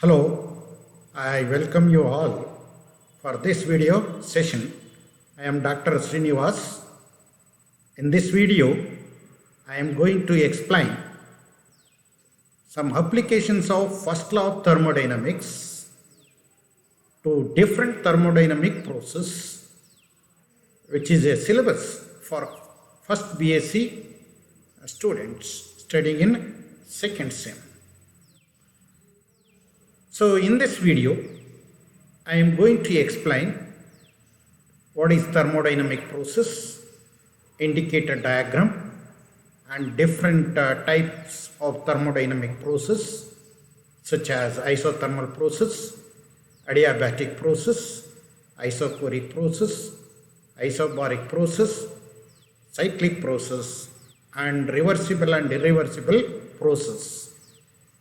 Hello, I welcome you all for this video session. I am Dr. Srinivas. In this video, I am going to explain some applications of first law of thermodynamics to different thermodynamic process, which is a syllabus for first BSc students studying in second sem. So in this video, I am going to explain what is thermodynamic process, indicator diagram, and different types of thermodynamic process such as isothermal process, adiabatic process, isochoric process, isobaric process, cyclic process, and reversible and irreversible process,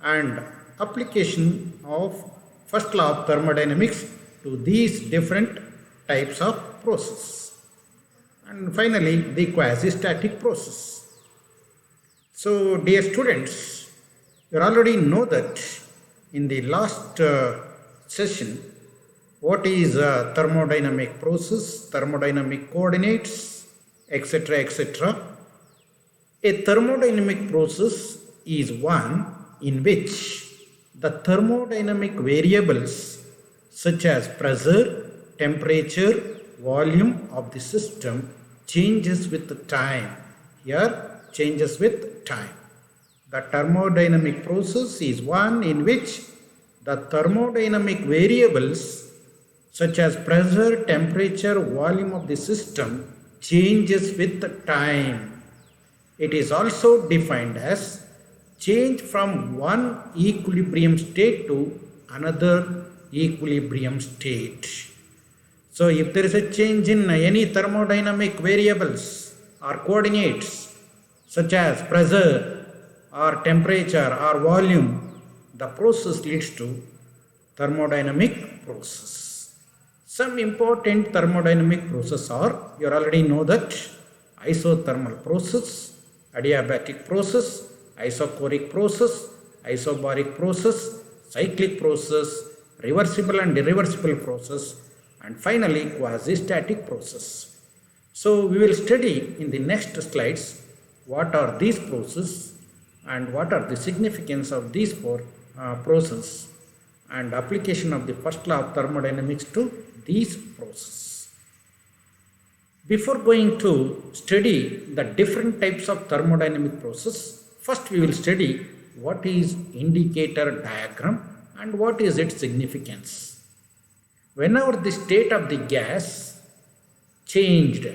and application of first law of thermodynamics to these different types of process, and finally the quasi-static process. So dear students, you already know that in the last session what is a thermodynamic process, thermodynamic coordinates, etc. etc. A thermodynamic process is one in which the thermodynamic variables such as pressure, temperature, volume of the system changes with time. Here, changes with time. The thermodynamic process is one in which the thermodynamic variables such as pressure, temperature, volume of the system changes with time. It is also defined as change from one equilibrium state to another equilibrium state. So if there is a change in any thermodynamic variables or coordinates such as pressure or temperature or volume, the process leads to thermodynamic process. Some important thermodynamic processes are, you already know that, isothermal process, adiabatic process, isochoric process, isobaric process, cyclic process, reversible and irreversible process, and finally quasi-static process. So we will study in the next slides what are these processes and what are the significance of these four processes and application of the first law of thermodynamics to these processes. Before going to study the different types of thermodynamic process, first we will study what is indicator diagram and what is its significance. Whenever the state of the gas changed,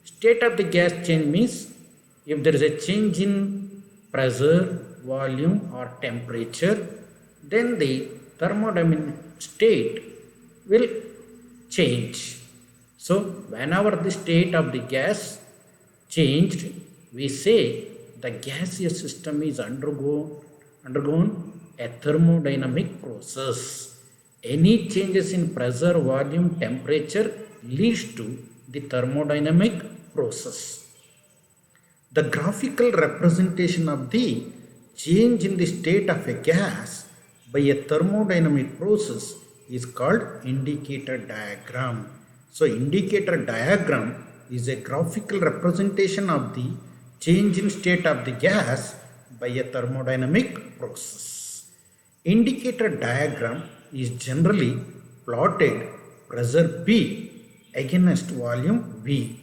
state of the gas change means if there is a change in pressure, volume or temperature, then the thermodynamic state will change. So whenever the state of the gas changed, we say the gaseous system is undergone a thermodynamic process. Any changes in pressure, volume, temperature leads to the thermodynamic process. The graphical representation of the change in the state of a gas by a thermodynamic process is called indicator diagram. So indicator diagram is a graphical representation of the change in state of the gas by a thermodynamic process. Indicator diagram is generally plotted pressure P against volume V.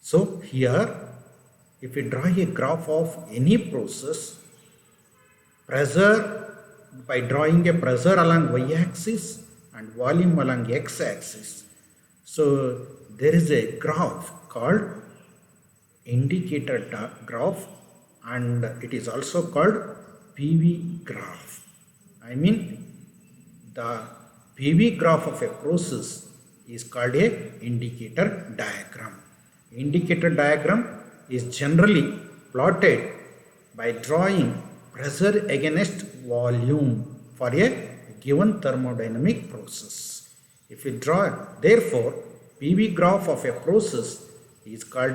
So here, if we draw a graph of any process, pressure by drawing a pressure along y-axis and volume along x-axis. So there is a graph called indicator graph and it is also called PV graph. I mean the PV graph of a process is called a indicator diagram. Indicator diagram is generally plotted by drawing pressure against volume for a given thermodynamic process. If we draw, therefore, PV graph of a process is called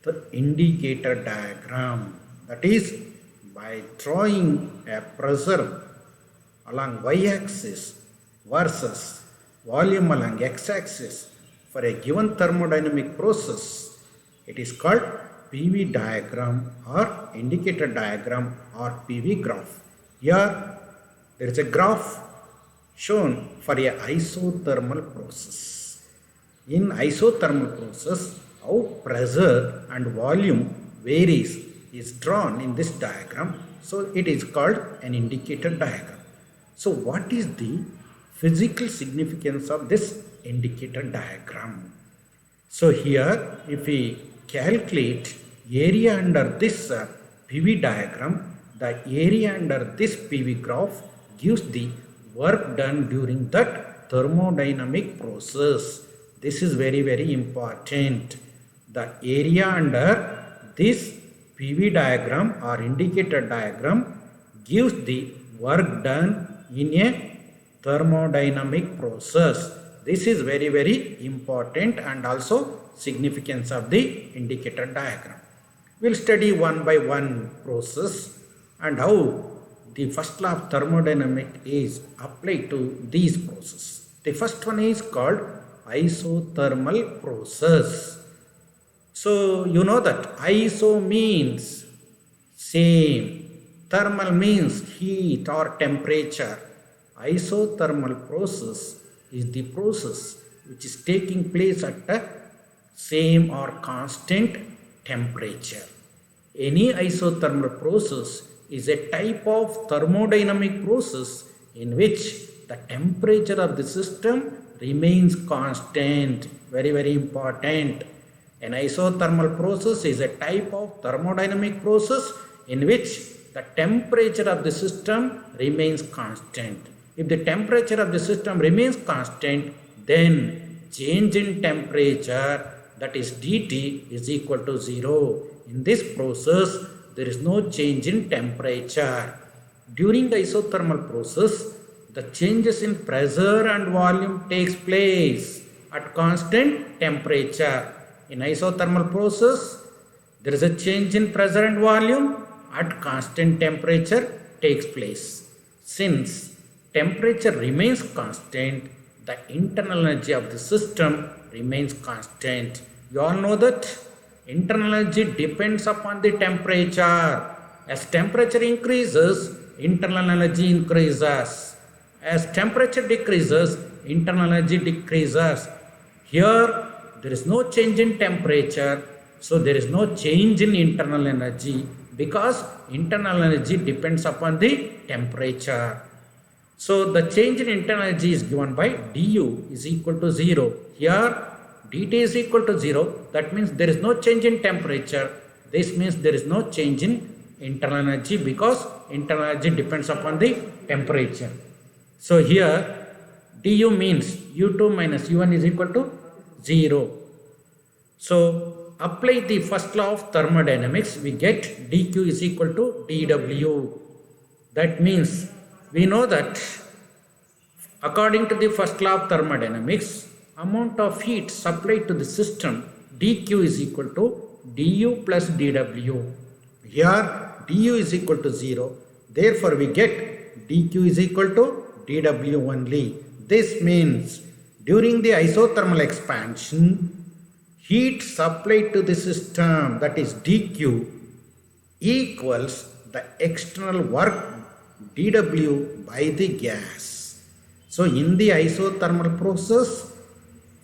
the indicator diagram. That is, by drawing a pressure along y-axis versus volume along x-axis for a given thermodynamic process, it is called PV diagram or indicator diagram or PV graph. Here there is a graph shown for a isothermal process. In isothermal process, how pressure and volume varies is drawn in this diagram. So it is called an indicator diagram. So what is the physical significance of this indicator diagram? So here if we calculate area under this PV diagram, the area under this PV graph gives the work done during that thermodynamic process. This is very, very important. The area under this PV diagram or indicator diagram gives the work done in a thermodynamic process. This is very, very important and also significance of the indicator diagram. We will study one by one process and how the first law of thermodynamics is applied to these processes. The first one is called isothermal process. So you know that iso means same, thermal means heat or temperature. Isothermal process is the process which is taking place at a same or constant temperature. Any isothermal process is a type of thermodynamic process in which the temperature of the system remains constant. Very, very important. An isothermal process is a type of thermodynamic process in which the temperature of the system remains constant. If the temperature of the system remains constant, then change in temperature, that is dt, is equal to 0. In this process, there is no change in temperature. During the isothermal process, the changes in pressure and volume takes place at constant temperature. In isothermal process, there is a change in pressure and volume at constant temperature takes place. Since temperature remains constant, the internal energy of the system remains constant. You all know that internal energy depends upon the temperature. As temperature increases, internal energy increases. As temperature decreases, internal energy decreases. Here, there is no change in temperature, so there is no change in internal energy because internal energy depends upon the temperature. So the change in internal energy is given by du is equal to 0. Here dt is equal to 0. That means there is no change in temperature. This means there is no change in internal energy because internal energy depends upon the temperature. So here du means u2 minus u1 is equal to 0. So apply the first law of thermodynamics, we get dq is equal to dw. That means we know that according to the first law of thermodynamics, amount of heat supplied to the system dq is equal to du plus dw. Here du is equal to 0. Therefore we get dq is equal to dw only. This means during the isothermal expansion, heat supplied to the system, that is dq, equals the external work dw by the gas. So in the isothermal process,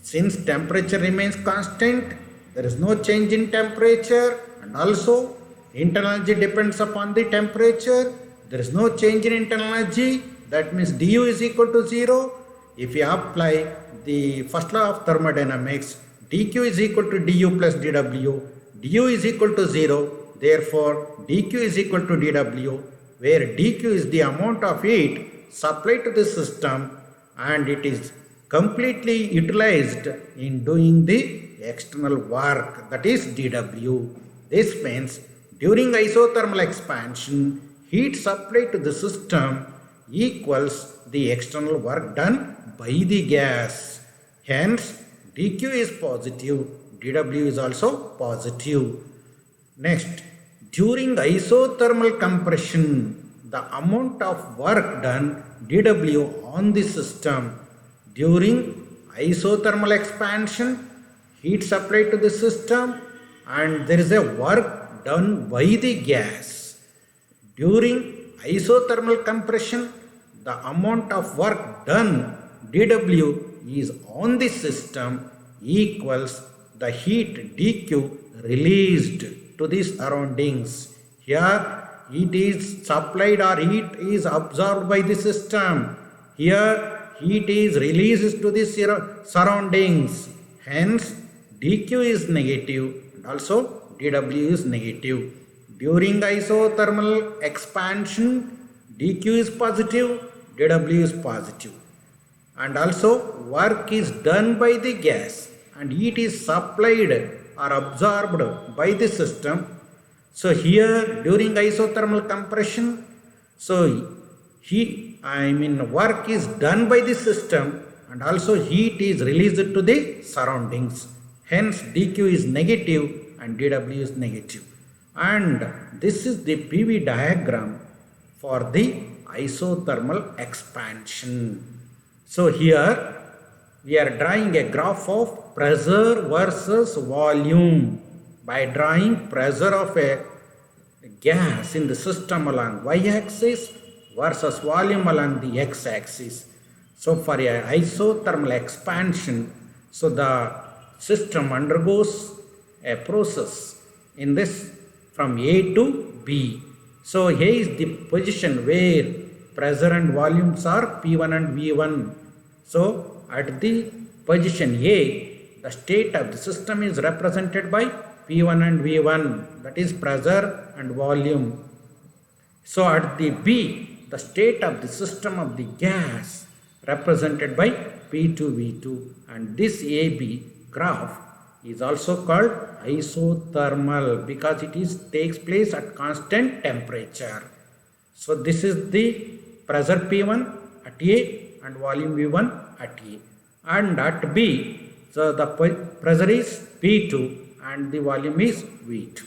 since temperature remains constant, there is no change in temperature, and also internal energy depends upon the temperature. There is no change in internal energy. That means du is equal to 0. If you apply the first law of thermodynamics, dq is equal to du plus dw, du is equal to 0. Therefore dq is equal to dw, where dq is the amount of heat supplied to the system and it is completely utilized in doing the external work, that is dw. This means during isothermal expansion, heat supplied to the system equals the external work done by the gas. Hence dq is positive, dw is also positive. Next, during isothermal compression, the amount of work done dW on the system during isothermal expansion, heat supplied to the system, and there is a work done by the gas. During isothermal compression, the amount of work done dW is on the system equals the heat dQ released to the surroundings. Here heat is supplied or heat is absorbed by the system. Here heat is released to the surroundings. Hence dQ is negative and also dW is negative. During isothermal expansion, dQ is positive, dW is positive. And also work is done by the gas and heat is supplied or absorbed by the system. So here during isothermal compression, work is done by the system and also heat is released to the surroundings. Hence dQ is negative and dW is negative. And this is the PV diagram for the isothermal expansion. So here we are drawing a graph of pressure versus volume by drawing pressure of a gas in the system along y-axis versus volume along the x-axis. So for a isothermal expansion, so the system undergoes a process in this from A to B. So A is the position where pressure and volumes are P1 and V1. So at the position A, the state of the system is represented by P1 and V1, that is pressure and volume. So at the B, the state of the system of the gas represented by P2, V2, and this AB graph is also called isothermal because it takes place at constant temperature. So this is the pressure P1 at A and volume V1 at A. And at B, so the pressure is P2 and the volume is V2.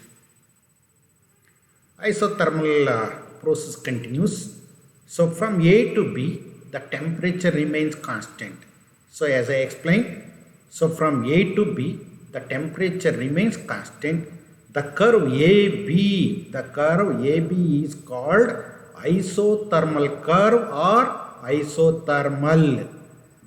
Isothermal process continues. So from A to B, the temperature remains constant. So as I explained, so from A to B, the temperature remains constant. The curve AB is called isothermal curve or isothermal.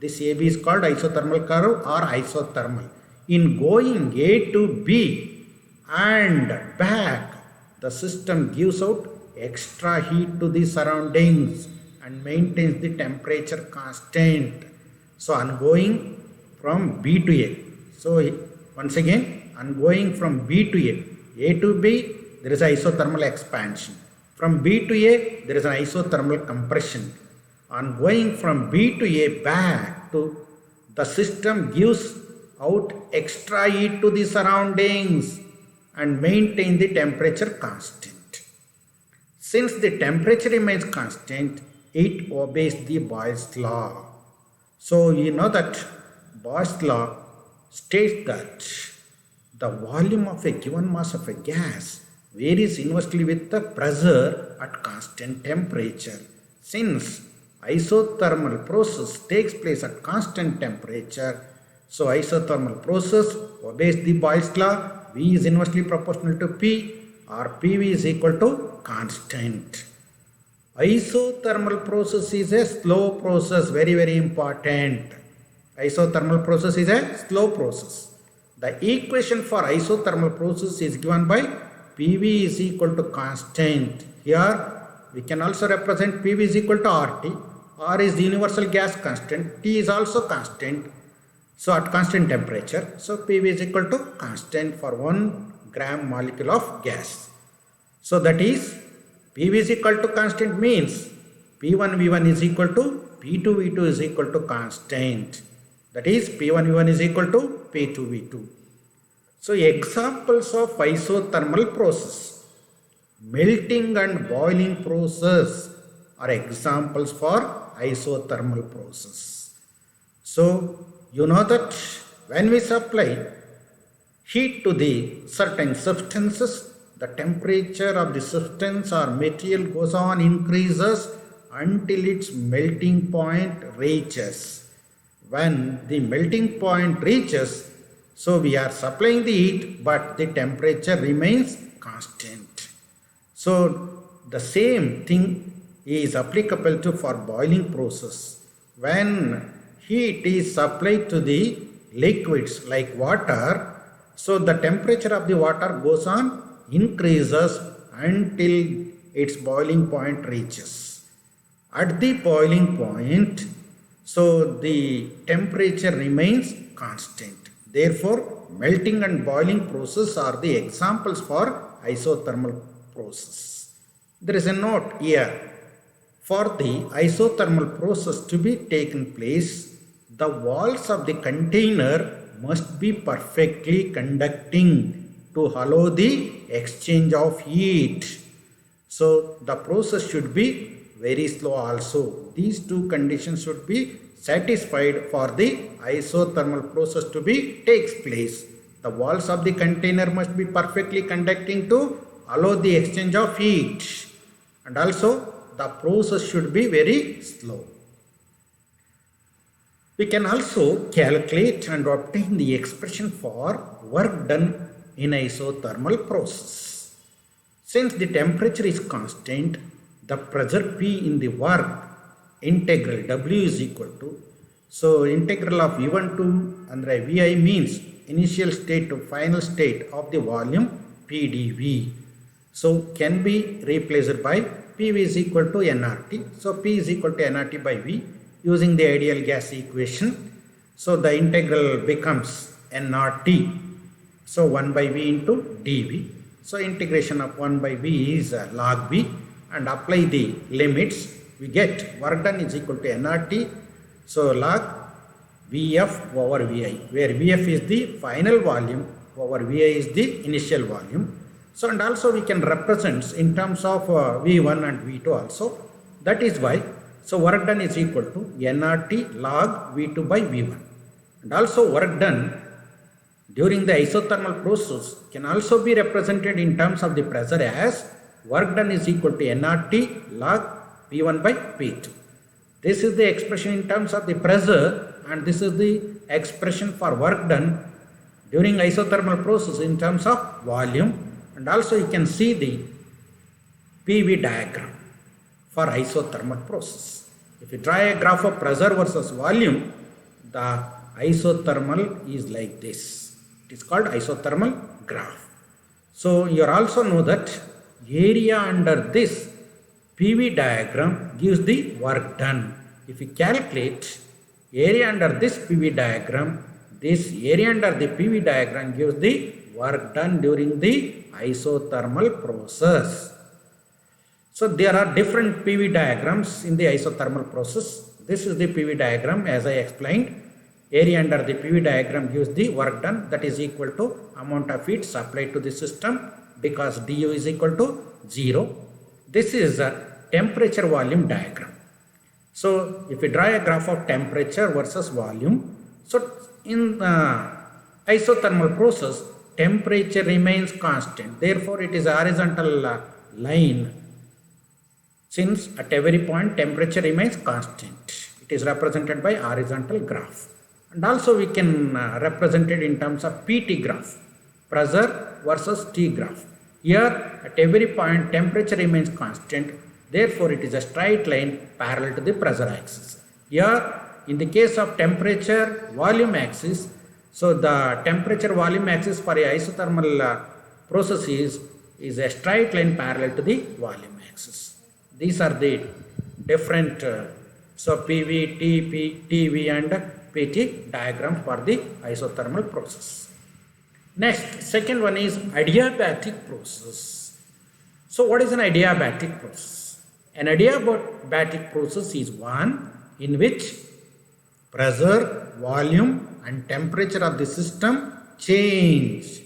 This AB is called isothermal curve or isothermal. In going A to B and back, the system gives out extra heat to the surroundings and maintains the temperature constant. So on going from B to A. So once again, on going from B to A to B, there is isothermal expansion. From B to A, there is an isothermal compression. On going from B to A back to, the system gives out extra heat to the surroundings and maintain the temperature constant. Since the temperature remains constant, it obeys the Boyle's law. So you know that Boyle's law states that the volume of a given mass of a gas varies inversely with the pressure at constant temperature. Since isothermal process takes place at constant temperature, so isothermal process obeys the Boyle's law. V is inversely proportional to P or PV is equal to constant. Isothermal process is a slow process, very important. Isothermal process is a slow process. The equation for isothermal process is given by PV is equal to constant. Here we can also represent PV is equal to RT. R is the universal gas constant. T is also constant. So at constant temperature, so PV is equal to constant for 1 gram molecule of gas. So that is PV is equal to constant means P1 V1 is equal to P2 V2 is equal to constant. That is P1 V1 is equal to P2 V2. So examples of isothermal process. Melting and boiling process are examples for isothermal process. So you know that when we supply heat to the certain substances, the temperature of the substance or material goes on increases until its melting point reaches. When the melting point reaches, so we are supplying the heat, but the temperature remains constant. So the same thing is applicable to for boiling process. When heat is supplied to the liquids like water, so the temperature of the water goes on increases until its boiling point reaches. At the boiling point, so the temperature remains constant. Therefore, melting and boiling process are the examples for isothermal process. There is a note here. For the isothermal process to be taken place, the walls of the container must be perfectly conducting to allow the exchange of heat. So the process should be very slow also. These two conditions should be satisfied for the isothermal process to be takes place. The walls of the container must be perfectly conducting to allow the exchange of heat, and also the process should be very slow. We can also calculate and obtain the expression for work done in isothermal process. Since the temperature is constant, the pressure P in the work integral W is equal to, so integral of V1 to under Vi means initial state to final state of the volume PdV. So can be replaced by PV is equal to nRT. So P is equal to nRT by V using the ideal gas equation. So the integral becomes nRT. So 1 by V into dV. So integration of 1 by V is log V, and apply the limits. We get work done is equal to nRT. So log Vf over Vi, where Vf is the final volume over Vi is the initial volume. So and also we can represent in terms of V1 and V2 also. That is why, so work done is equal to nRT log V2 by V1. And also work done during the isothermal process can also be represented in terms of the pressure as work done is equal to nRT log P1 by P2. This is the expression in terms of the pressure, and this is the expression for work done during isothermal process in terms of volume. And also you can see the PV diagram for isothermal process. If you draw a graph of pressure versus volume, the isothermal is like this. It is called isothermal graph. So you also know that area under this PV diagram gives the work done. If you calculate area under this PV diagram, this area under the PV diagram gives the work done during the isothermal process. So there are different PV diagrams in the isothermal process. This is the PV diagram as I explained. Area under the PV diagram gives the work done, that is equal to amount of heat supplied to the system because du is equal to 0. This is a temperature volume diagram. So if we draw a graph of temperature versus volume, so in the isothermal process, temperature remains constant. Therefore, it is a horizontal line. Since at every point temperature remains constant, it is represented by horizontal graph. And also we can represent it in terms of PT graph, pressure versus T graph. Here at every point temperature remains constant. Therefore, it is a straight line parallel to the pressure axis. Here in the case of temperature volume axis, so the temperature volume axis for a isothermal process is a straight line parallel to the volume axis. These are the different so PV, TP, TV and PT diagram for the isothermal process. Next, second one is adiabatic process. So what is an adiabatic process? An adiabatic process is one in which pressure, volume and temperature of the system change,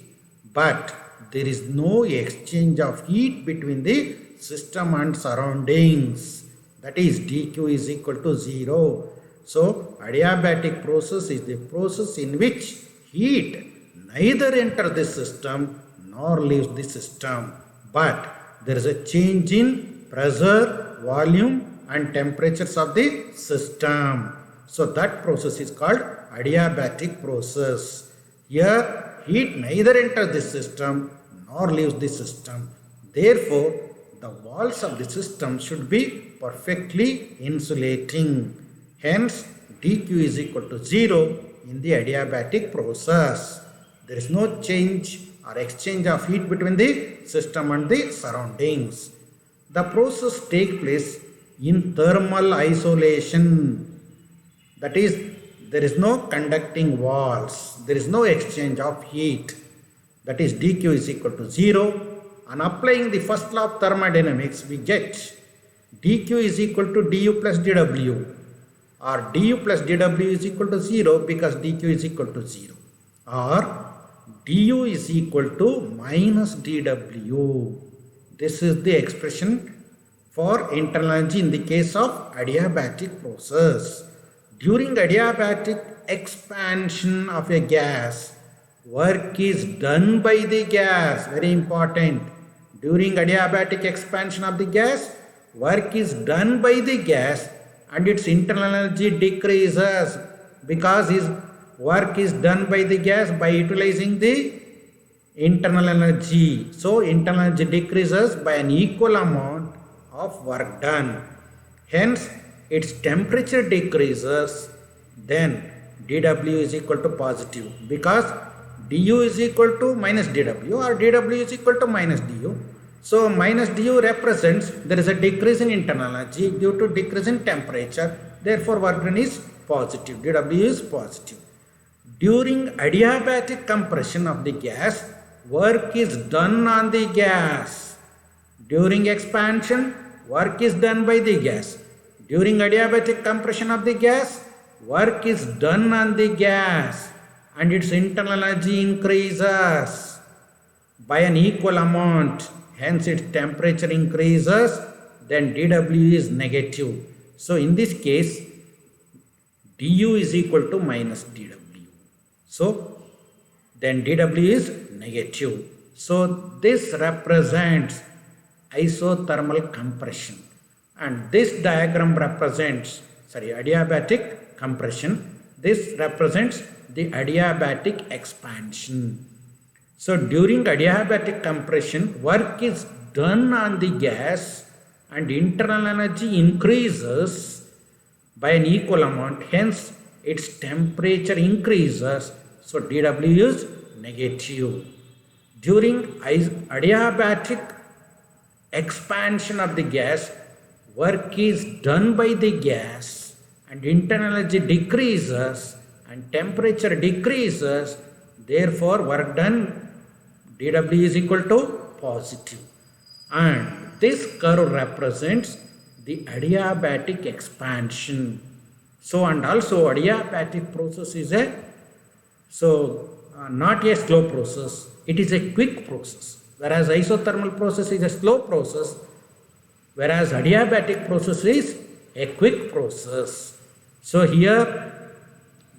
but there is no exchange of heat between the system and surroundings. That is dq is equal to 0. So adiabatic process is the process in which heat neither enters the system nor leaves the system. but there is a change in pressure, volume and temperatures of the system. So that process is called adiabatic process. Here heat neither enters the system nor leaves the system. Therefore, the walls of the system should be perfectly insulating. Hence, dq is equal to 0 in the adiabatic process. There is no change or exchange of heat between the system and the surroundings. The process takes place in thermal isolation. That is, there is no conducting walls. There is no exchange of heat. That is, dq is equal to 0. On applying the first law of thermodynamics, we get dq is equal to du plus dw, or du plus dw is equal to 0 because dq is equal to 0, or du is equal to minus dw. This is the expression for internal energy in the case of adiabatic process. During adiabatic expansion of a gas, work is done by the gas. Very important. During adiabatic expansion of the gas, work is done by the gas and its internal energy decreases because his work is done by the gas by utilizing the internal energy. So internal energy decreases by an equal amount of work done. Hence, its temperature decreases, then dW is equal to positive because du is equal to minus dW or dW is equal to minus du. So minus du represents there is a decrease in internal energy due to decrease in temperature. Therefore, work done is positive. dW is positive. During adiabatic compression of the gas, work is done on the gas. During expansion, work is done by the gas. During adiabatic compression of the gas, work is done on the gas and its internal energy increases by an equal amount. Hence, its temperature increases, then dW is negative. So, in this case, du is equal to minus dW. So, then dW is negative. So, this represents isothermal compression. And this diagram represents, adiabatic compression. This represents the adiabatic expansion. So during adiabatic compression, work is done on the gas and internal energy increases by an equal amount. Hence, its temperature increases. So dW is negative. During adiabatic expansion of the gas, work is done by the gas and internal energy decreases and temperature decreases. Therefore, work done dW is equal to positive. And this curve represents the adiabatic expansion. So, and also adiabatic process is not a slow process. It is a quick process. Whereas isothermal process is a slow process. Whereas adiabatic process is a quick process. So, here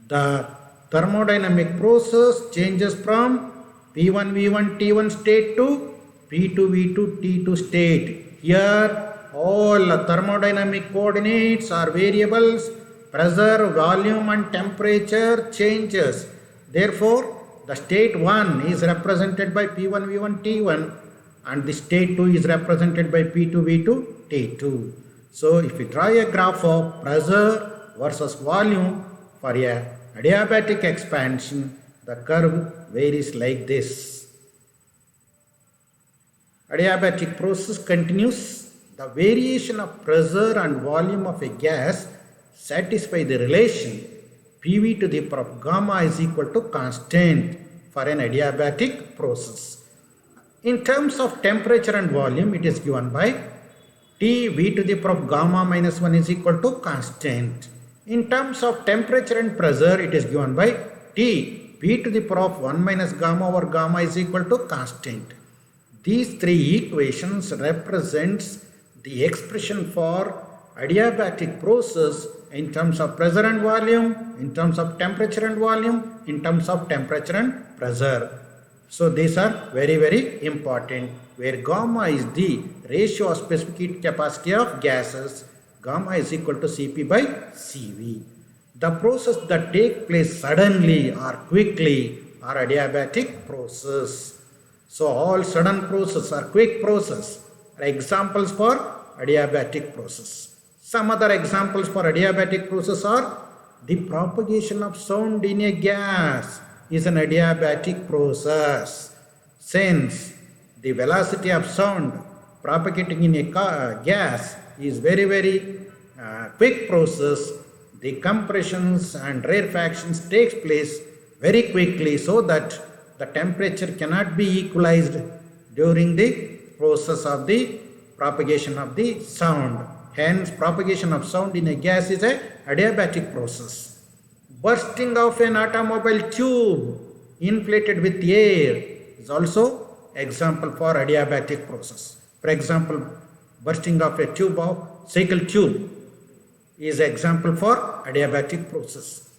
the thermodynamic process changes from P1 V1 T1 state to P2 V2 T2 state. Here all thermodynamic coordinates or variables, pressure, volume and temperature changes. Therefore, the state 1 is represented by P1 V1 T1 and the state 2 is represented by P2 V2 T2. So, if we draw a graph of pressure versus volume for a adiabatic expansion, the curve varies like this. Adiabatic process continues. The variation of pressure and volume of a gas satisfy the relation PV to the power of gamma is equal to constant for an adiabatic process. In terms of temperature and volume, it is given by T V to the power of gamma minus 1 is equal to constant. In terms of temperature and pressure, it is given by T P to the power of 1 minus gamma over gamma is equal to constant. These three equations represents the expression for adiabatic process in terms of pressure and volume, in terms of temperature and volume, in terms of temperature and pressure. So these are very, very important. where gamma is the ratio of specific heat capacity of gases. Gamma is equal to Cp by Cv. The process that take place suddenly or quickly are adiabatic process. So all sudden process or quick process are examples for adiabatic process. Some other examples for adiabatic process are the propagation of sound in a gas is an adiabatic process. Since the velocity of sound propagating in a gas is very quick process, the compressions and rarefactions takes place very quickly, so that the temperature cannot be equalized during the process of the propagation of the sound. Hence, propagation of sound in a gas is a adiabatic process. Bursting of an automobile tube inflated with air is also example for adiabatic process. For example, bursting of a tube of cycle tube is example for adiabatic process.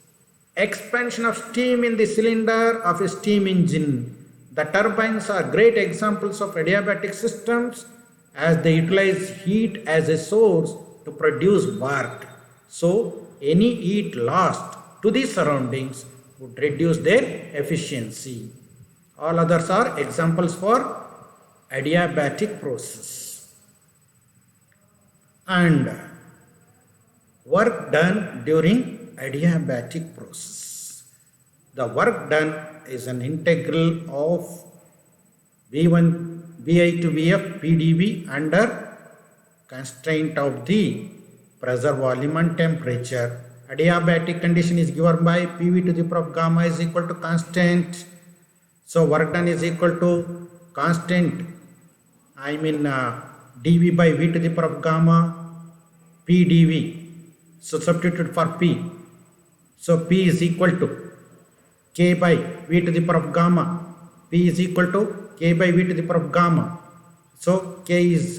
Expansion of steam in the cylinder of a steam engine. The turbines are great examples of adiabatic systems, as they utilize heat as a source to produce work. So, any heat lost to the surroundings would reduce their efficiency. All others are examples for adiabatic process. And work done during adiabatic process. The work done is an integral of V1 Vi to Vf PdV under constraint of the pressure, volume and temperature. Adiabatic condition is given by Pv to the power of gamma is equal to constant. So work done is equal to constant, dV by V to the power of gamma PdV. So substitute for P. So P is equal to K by V to the power of gamma. P is equal to K by V to the power of gamma. So K is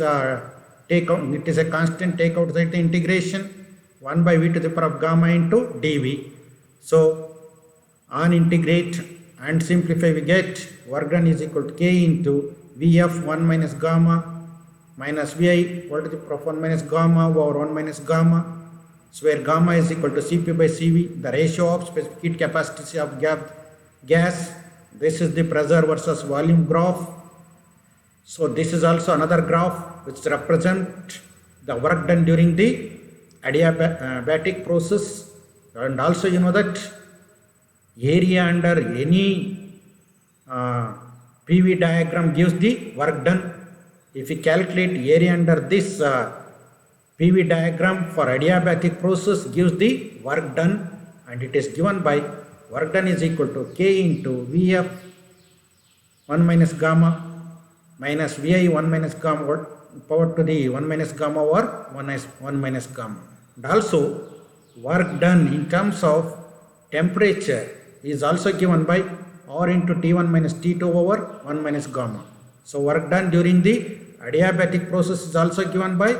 take out, it is a constant, take outside the integration, 1 by V to the power of gamma into dV. So on integrate and simplify, we get work done is equal to K into Vf 1 minus gamma minus Vi all to the power of 1 minus gamma over 1 minus gamma. So where gamma is equal to Cp by Cv, the ratio of specific heat capacity of gas. This is the pressure versus volume graph. So this is also another graph which represent the work done during the adiabatic process. And also you know that area under any PV diagram gives the work done. If we calculate area under this PV diagram for adiabatic process gives the work done, and it is given by work done is equal to K into Vf 1 minus gamma minus Vi 1 minus gamma power to the 1 minus gamma or 1 minus gamma. And also work done in terms of temperature is also given by R into T1 minus T2 over 1 minus gamma. So work done during the adiabatic process is also given by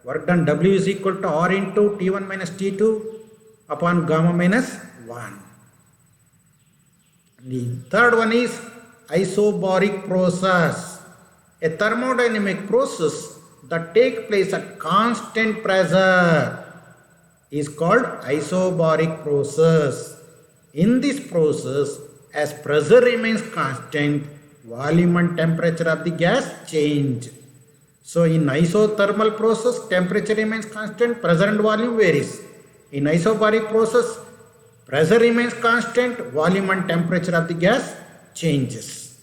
work done W is equal to R into T1 minus T2 upon gamma minus 1. The third one is isobaric process, a thermodynamic process that takes place at constant pressure is called isobaric process. In this process, as pressure remains constant, volume and temperature of the gas change. So in isothermal process, temperature remains constant, pressure and volume varies. In isobaric process, pressure remains constant, volume and temperature of the gas changes.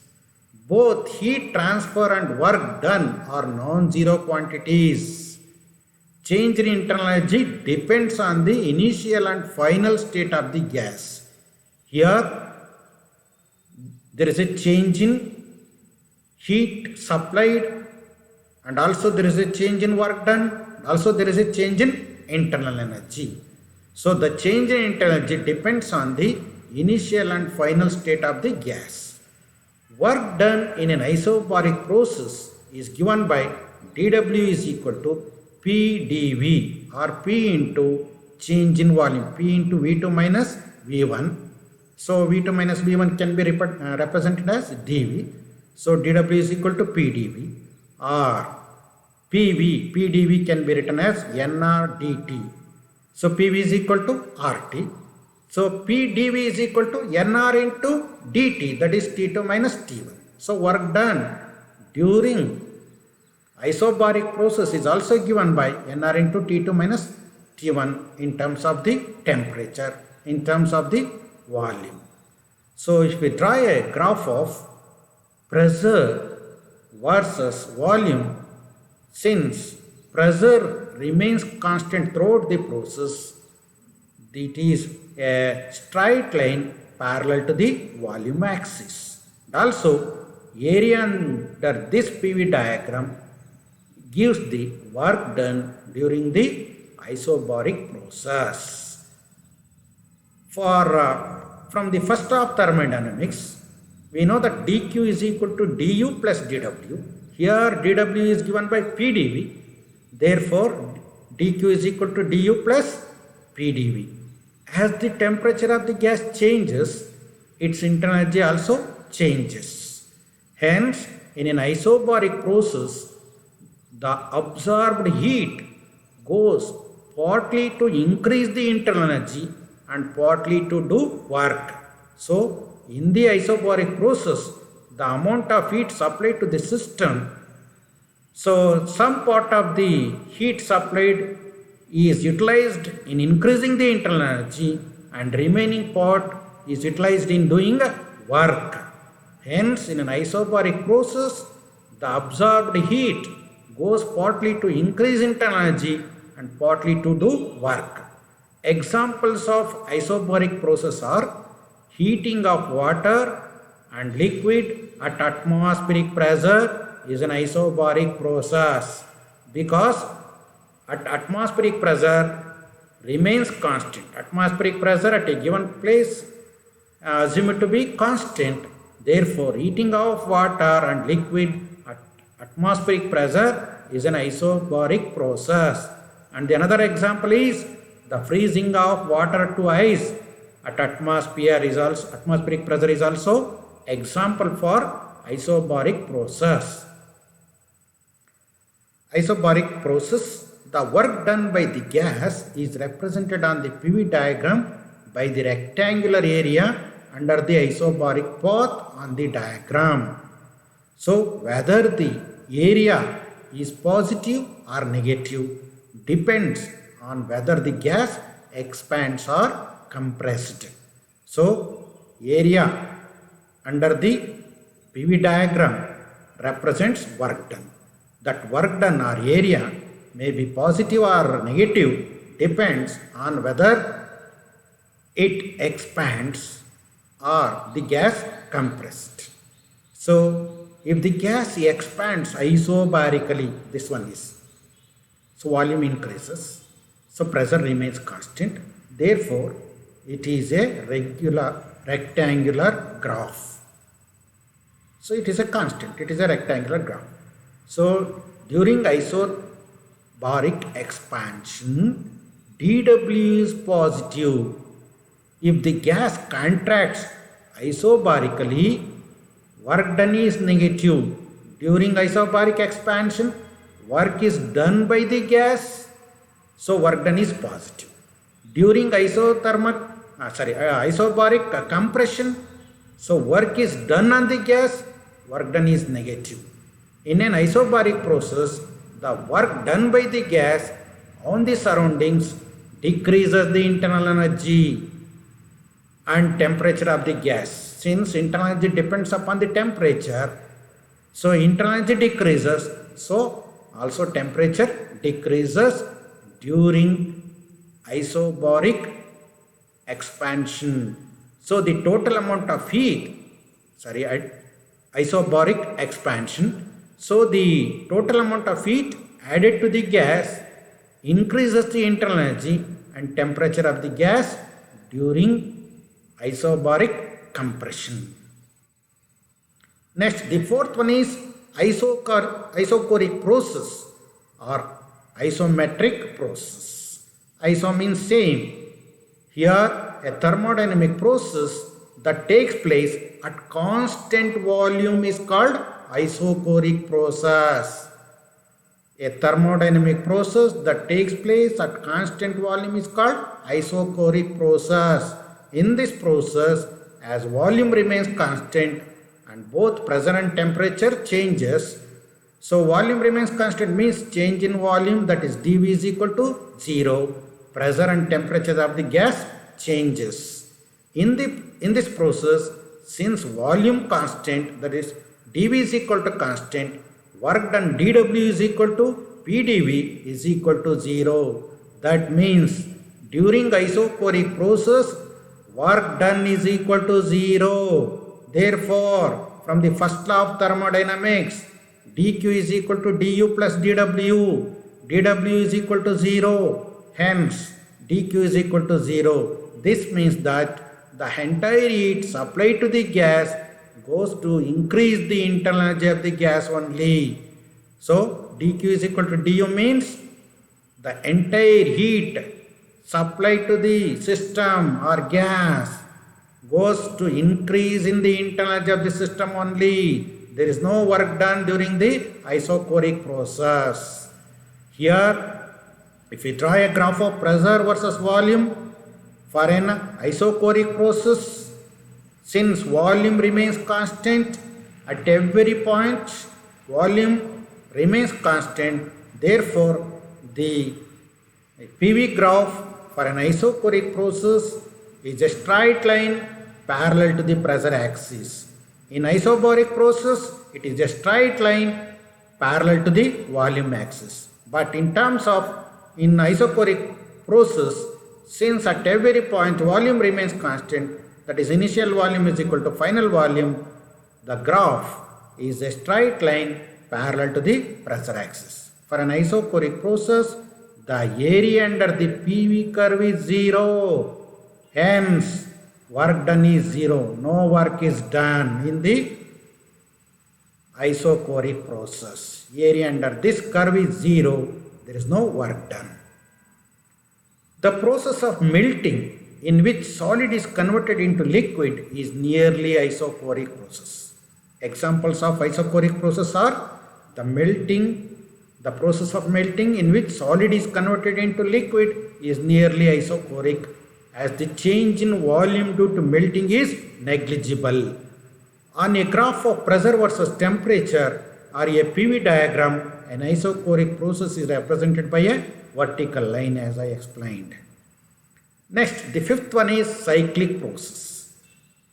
Both heat transfer and work done are non-zero quantities. Change in internal energy depends on the initial and final state of the gas. Here, there is a change in heat supplied, and also there is a change in work done, also there is a change in internal energy. So the change in internal energy depends on the initial and final state of the gas. Work done in an isobaric process is given by dW is equal to PdV or P into change in volume, P into V2 minus V1. So V2 minus V1 can be represented as dV. So dW is equal to PdV, or PdV can be written as nR dt. So PV is equal to RT. So PdV is equal to nR into dt, that is T2 minus T1. So work done during isobaric process is also given by nR into T2 minus T1 in terms of the temperature, in terms of the volume. So if we draw a graph of pressure versus volume, since pressure remains constant throughout the process, it is a straight line parallel to the volume axis. Also, area under this PV diagram gives the work done during the isobaric process. From the first law of thermodynamics, we know that dq is equal to du plus dw. Here dw is given by pdv. Therefore, dq is equal to du plus pdv. As the temperature of the gas changes, its internal energy also changes. Hence, in an isobaric process, the absorbed heat goes partly to increase the internal energy and partly to do work. So, in the isobaric process, the amount of heat supplied to the system, so some part of the heat supplied is utilized in increasing the internal energy and remaining part is utilized in doing work. Hence, in an isobaric process, the absorbed heat goes partly to increase internal energy and partly to do work. Examples of isobaric process are heating of water and liquid at atmospheric pressure is an isobaric process, because at atmospheric pressure remains constant. Atmospheric pressure at a given place assumed to be constant. Therefore, heating of water and liquid at atmospheric pressure is an isobaric process. And another example is the freezing of water to ice at atmospheric pressure is also example for isobaric process. Isobaric process, the work done by the gas is represented on the PV diagram by the rectangular area under the isobaric path on the diagram. So whether the area is positive or negative depends on whether the gas expands or compressed. So area under the PV diagram represents work done. That work done or area may be positive or negative depends on whether it expands or the gas compressed. So if the gas expands isobarically, this one is, so volume increases, so pressure remains constant. Therefore, it is a regular rectangular graph. So it is a constant, it is a rectangular graph. So during isobaric expansion, dW is positive. If the gas contracts isobarically, work done is negative. During isobaric expansion, work is done by the gas, so work done is positive. During isobaric compression, so work is done on the gas, work done is negative. In an isobaric process, the work done by the gas on the surroundings decreases the internal energy and temperature of the gas. Since internal energy depends upon the temperature, so internal energy decreases, so also temperature decreases during isobaric expansion. So the total amount of isobaric expansion, so the total amount of heat added to the gas increases the internal energy and temperature of the gas during isobaric compression. Next, the fourth one is isochoric process or isometric process. Iso means same. Here, a thermodynamic process that takes place at constant volume is called isochoric process. A thermodynamic process that takes place at constant volume is called isochoric process. In this process, as volume remains constant and both pressure and temperature changes, so volume remains constant means change in volume, that is dV is equal to 0. Pressure and temperature of the gas changes. In this process, since volume constant, that is dV is equal to constant, work done dW is equal to pdV is equal to 0. That means during isochoric process, work done is equal to 0. Therefore, from the first law of thermodynamics, dq is equal to du plus dw. dw is equal to 0. Hence, dq is equal to 0. This means that the entire heat supplied to the gas goes to increase the internal energy of the gas only. So, dq is equal to du means the entire heat supplied to the system or gas goes to increase in the internal energy of the system only. There is no work done during the isochoric process. Here, if we draw a graph of pressure versus volume for an isochoric process, since volume remains constant at every point, volume remains constant, therefore the PV graph for an isochoric process is a straight line parallel to the pressure axis. In isobaric process, it is a straight line parallel to the volume axis. But in terms of in isochoric process, since at every point volume remains constant, that is initial volume is equal to final volume, the graph is a straight line parallel to the pressure axis. For an isochoric process, the area under the PV curve is 0. Hence, work done is 0. No work is done in the isochoric process. Area under this curve is 0. There is no work done. The process of melting in which solid is converted into liquid is nearly isochoric process. Examples of isochoric process are the process of melting in which solid is converted into liquid is nearly isochoric, as the change in volume due to melting is negligible. On a graph of pressure versus temperature or a PV diagram, an isochoric process is represented by a vertical line, as I explained. Next, the fifth one is cyclic process.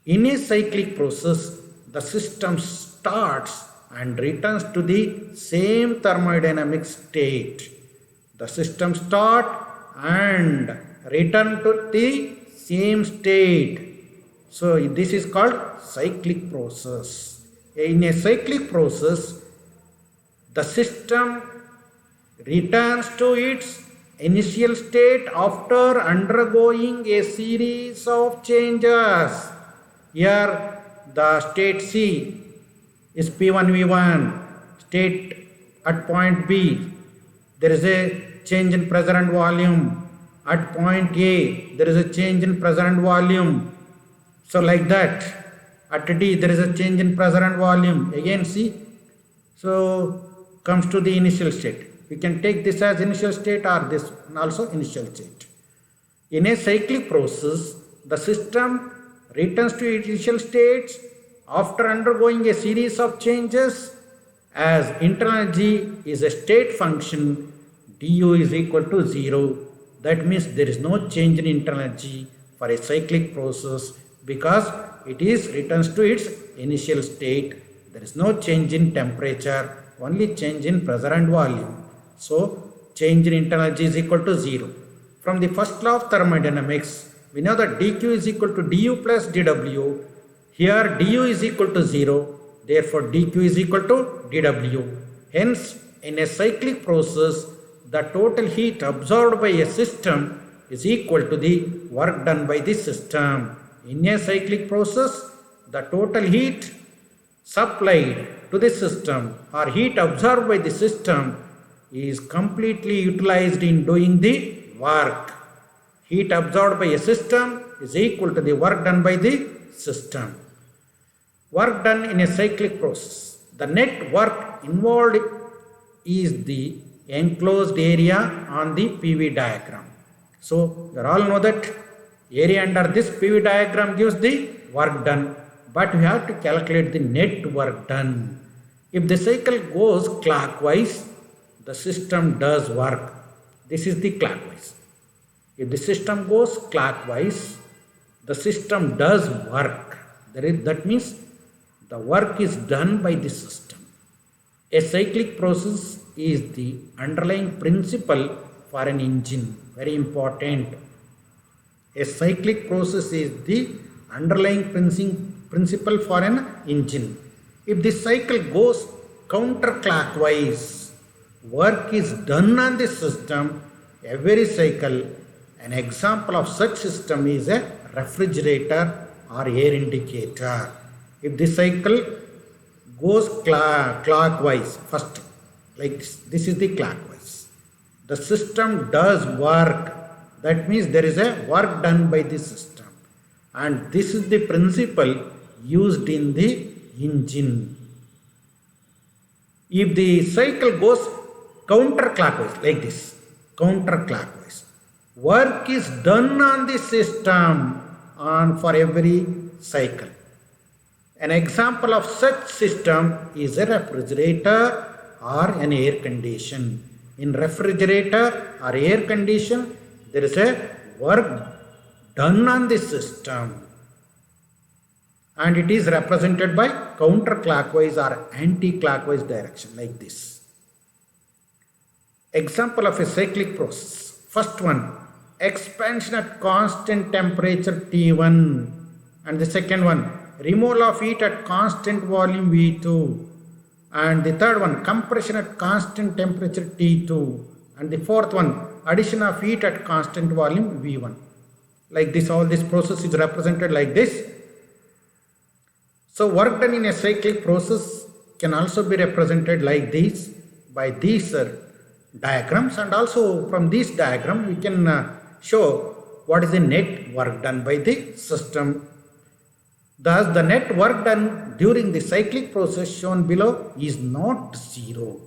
In a cyclic process, the system starts and returns to the same thermodynamic state. The system starts and return to the same state. So this is called cyclic process. In a cyclic process, the system returns to its initial state after undergoing a series of changes. Here the state C is P1V1, state at point B, there is a change in pressure and volume. At point A, there is a change in pressure and volume. So like that. At D, there is a change in pressure and volume. Again C, so comes to the initial state. We can take this as initial state or this also initial state. In a cyclic process, the system returns to its initial states after undergoing a series of changes. As internal energy is a state function, du is equal to 0. That means there is no change in internal energy for a cyclic process because it is returns to its initial state. There is no change in temperature, only change in pressure and volume. So, change in internal energy is equal to 0. From the first law of thermodynamics, we know that dq is equal to du plus dw. Here du is equal to 0. Therefore, dq is equal to dw. Hence, in a cyclic process, the total heat absorbed by a system is equal to the work done by the system. In a cyclic process, the total heat supplied to the system or heat absorbed by the system is completely utilized in doing the work. Heat absorbed by a system is equal to the work done by the system. Work done in a cyclic process. The net work involved is the enclosed area on the PV diagram. So you all know that area under this PV diagram gives the work done, but we have to calculate the net work done. If the cycle goes clockwise, the system does work. This is the clockwise. If the system goes clockwise, the system does work. That means the work is done by the system. A cyclic process is the underlying principle for an engine. Very important. A cyclic process is the underlying principle for an engine. If the cycle goes counterclockwise, work is done on the system every cycle. An example of such system is a refrigerator or air indicator. If the cycle goes clockwise, first like this is the clockwise, the system does work. That means there is a work done by the system, and this is the principle used in the engine. If the cycle goes counterclockwise, like this, counterclockwise, work is done on the system for every cycle. An example of such system is a refrigerator or an air condition. In refrigerator or air condition, there is a work done on the system, and it is represented by counterclockwise or anti-clockwise direction, like this. Example of a cyclic process. First one, expansion at constant temperature T1, and the second one, removal of heat at constant volume V2, and the third one, compression at constant temperature T2, and the fourth one, addition of heat at constant volume V1. Like this, all this process is represented like this. So work done in a cyclic process can also be represented like this by these diagrams, and also from this diagram we can show what is the net work done by the system. Thus, the net work done during the cyclic process shown below is not zero.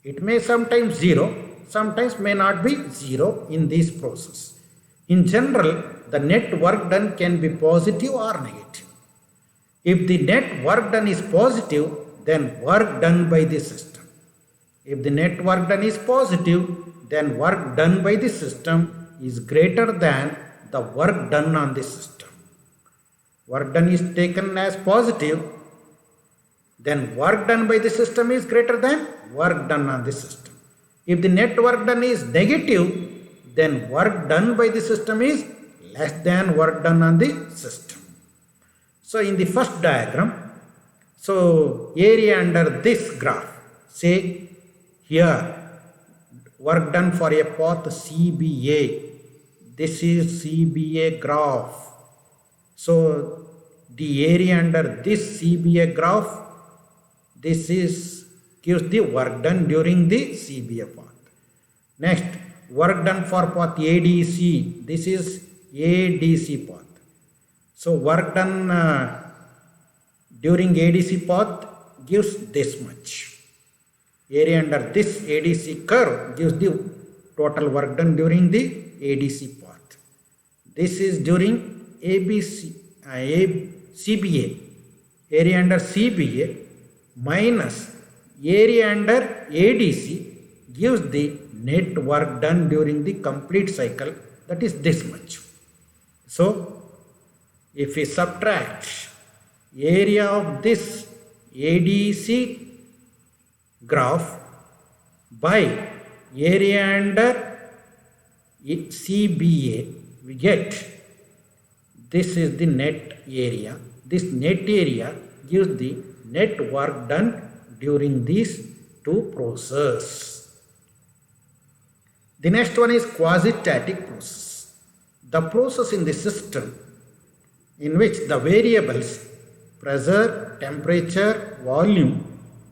It may sometimes zero, sometimes may not be zero in this process. In general, the net work done can be positive or negative. If the net work done is positive, then work done by the system. If the net work done is positive, then work done by the system is greater than the work done on the system. Work done is taken as positive, then work done by the system is greater than work done on the system. If the net work done is negative, then work done by the system is less than work done on the system. So in the first diagram, so area under this graph, say here work done for a path CBA. This is CBA graph. So the area under this CBA graph, this is gives the work done during the CBA path. Next, work done for path ADC. This is ADC path. So work done during ADC path gives this much. Area under this ADC curve gives the total work done during the ADC path. This is during CBA. Area under CBA minus area under ADC gives the net work done during the complete cycle, that is this much. So if we subtract area of this ADC graph by area under CBA, we get this is the net area. This net area gives the net work done during these two processes. The next one is quasi-static process. The process in the system in which the variables pressure, temperature, volume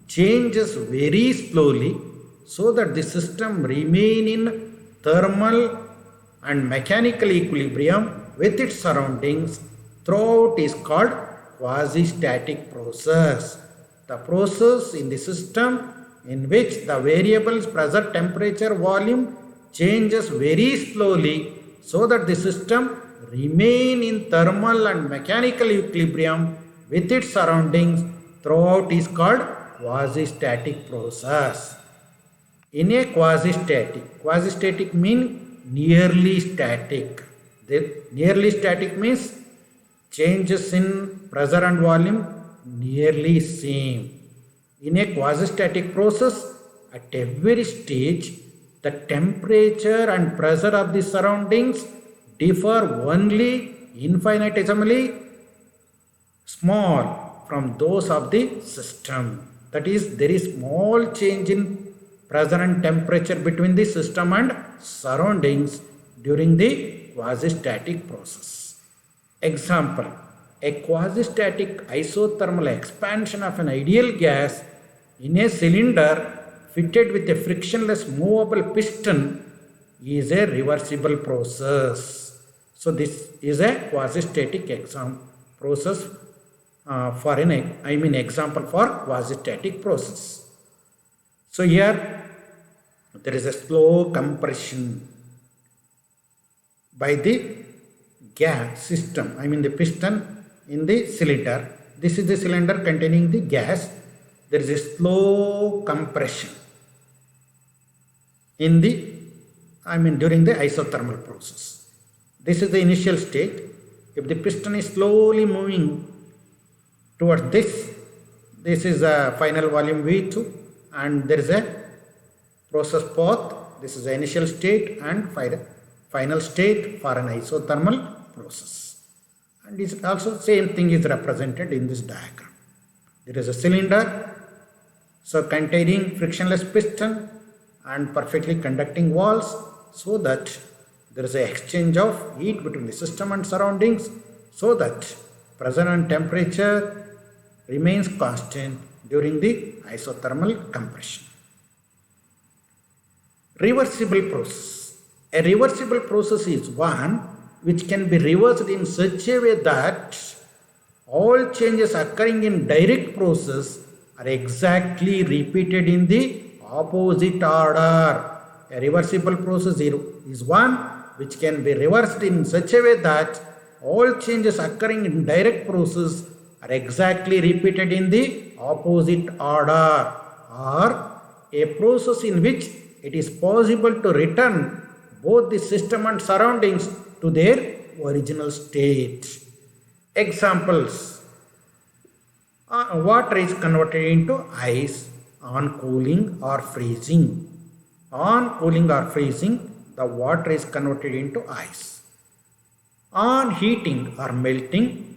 changes very slowly so that the system remain in thermal and mechanical equilibrium with its surroundings throughout is called quasi-static process. The process in the system in which the variables pressure, temperature, volume changes very slowly so that the system remain in thermal and mechanical equilibrium with its surroundings throughout is called quasi-static process. In a quasi-static means nearly static. The nearly static means changes in pressure and volume nearly same. In a quasi-static process, at every stage, the temperature and pressure of the surroundings differ only infinitesimally small from those of the system. That is, there is small change in pressure and temperature between the system and surroundings during the quasi-static process. Example, a quasi-static isothermal expansion of an ideal gas in a cylinder fitted with a frictionless movable piston is a reversible process. So this is a quasi-static process example for quasi-static process. So here there is a slow compression by the gas system, the piston in the cylinder. This is the cylinder containing the gas. There is a slow compression in the during the isothermal process. This is the initial state. If the piston is slowly moving towards this is a final volume V2 and there is a process path. This is the initial state and final state for an isothermal process. And it's also same thing is represented in this diagram. There is a cylinder, so containing frictionless piston and perfectly conducting walls, so that there is an exchange of heat between the system and surroundings, so that pressure and temperature remains constant during the isothermal compression. Reversible process. A reversible process is one which can be reversed in such a way that all changes occurring in direct process are exactly repeated in the opposite order. A reversible process is one which can be reversed in such a way that all changes occurring in direct process are exactly repeated in the opposite order, or a process in which it is possible to return both the system and surroundings to their original state. Examples: water is converted into ice on cooling or freezing. On cooling or freezing, the water is converted into ice. On heating or melting,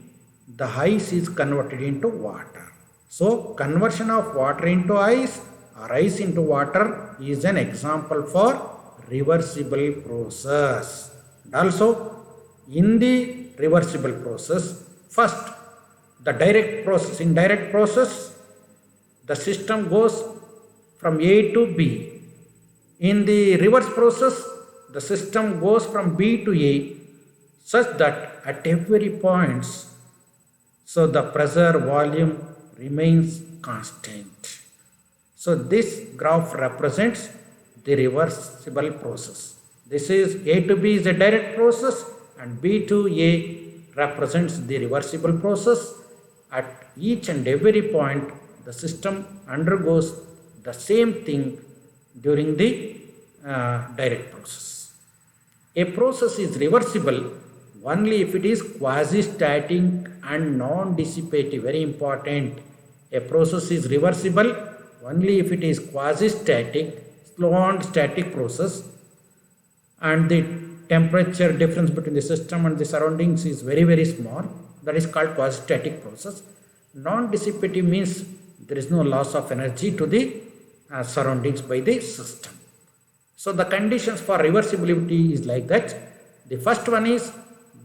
the ice is converted into water. So, conversion of water into ice or ice into water is an example for reversible process. And also, in the reversible process, first, the direct process. In direct process, the system goes from A to B. In the reverse process, the system goes from B to A, such that at every point, so the pressure volume remains constant. So this graph represents the reversible process. This is A to B is a direct process and B to A represents the reversible process. At each and every point, the system undergoes the same thing during the direct process. A process is reversible only if it is quasi-static and non-dissipative. Very important. A process is reversible only if it is quasi-static, slow and static process, and the temperature difference between the system and the surroundings is very, very small. That is called quasi-static process. Non-dissipative means there is no loss of energy to the surroundings by the system. So the conditions for reversibility is like that. The first one is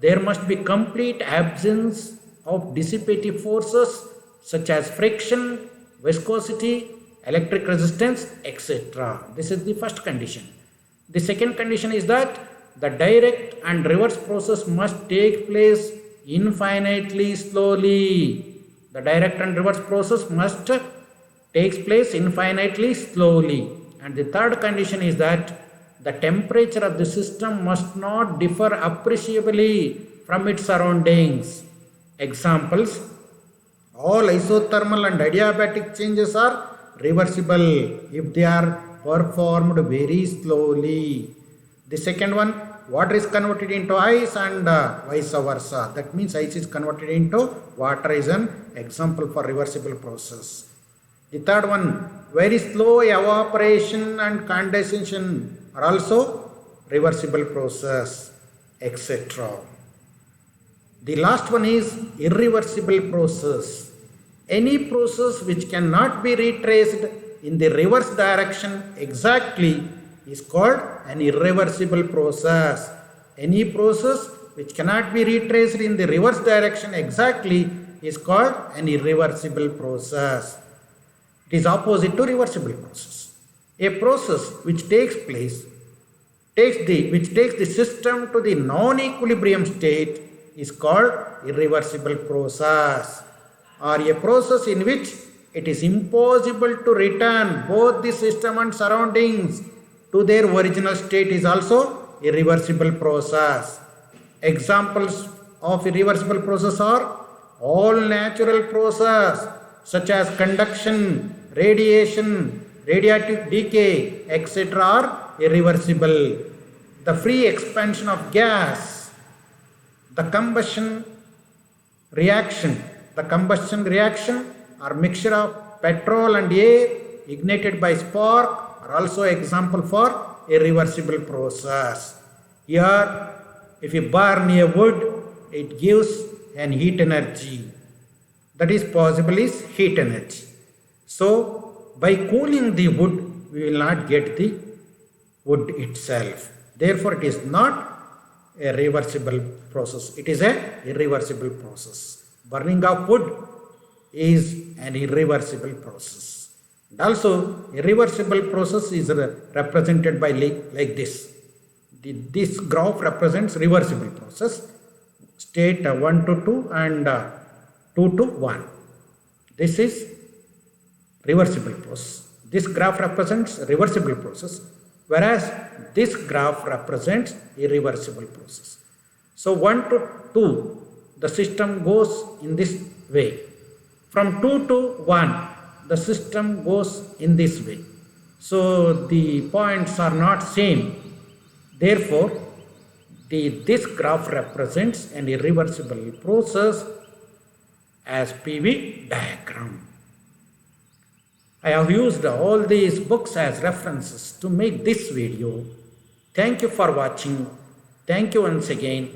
there must be complete absence of dissipative forces such as friction, viscosity, electric resistance, etc. This is the first condition. The second condition is that the direct and reverse process must take place infinitely slowly. The direct and reverse process must takes place infinitely slowly. And the third condition is that the temperature of the system must not differ appreciably from its surroundings. Examples: all isothermal and adiabatic changes are reversible if they are performed very slowly. The second one, water is converted into ice and vice versa. That means ice is converted into water is an example for reversible process. The third one, very slow evaporation and condensation are also reversible process, etc. The last one is irreversible process. Any process which cannot be retraced in the reverse direction exactly is called an irreversible process. Any process which cannot be retraced in the reverse direction exactly is called an irreversible process. It is opposite to reversible process. A process which takes the system to the non-equilibrium state is called irreversible process, or a process in which it is impossible to return both the system and surroundings to their original state is also irreversible process. Examples of irreversible process are all natural process such as conduction, radiation, radiative decay, etc. are irreversible. The free expansion of gas, the combustion reaction or mixture of petrol and air ignited by spark are also example for irreversible process. Here, if you burn a wood, it gives an heat energy. That is possible is heat energy. So, by cooling the wood, we will not get the wood itself. Therefore, it is not a reversible process. It is a irreversible process. Burning of wood is an irreversible process. And also, irreversible process is represented by like this. This graph represents reversible process. State 1 to 2 and 2 to 1. This is reversible process. This graph represents reversible process, whereas this graph represents irreversible process. So 1 to 2, the system goes in this way. From 2 to 1, the system goes in this way. So the points are not same. Therefore, this graph represents an irreversible process as PV diagram. I have used all these books as references to make this video. Thank you for watching. Thank you once again.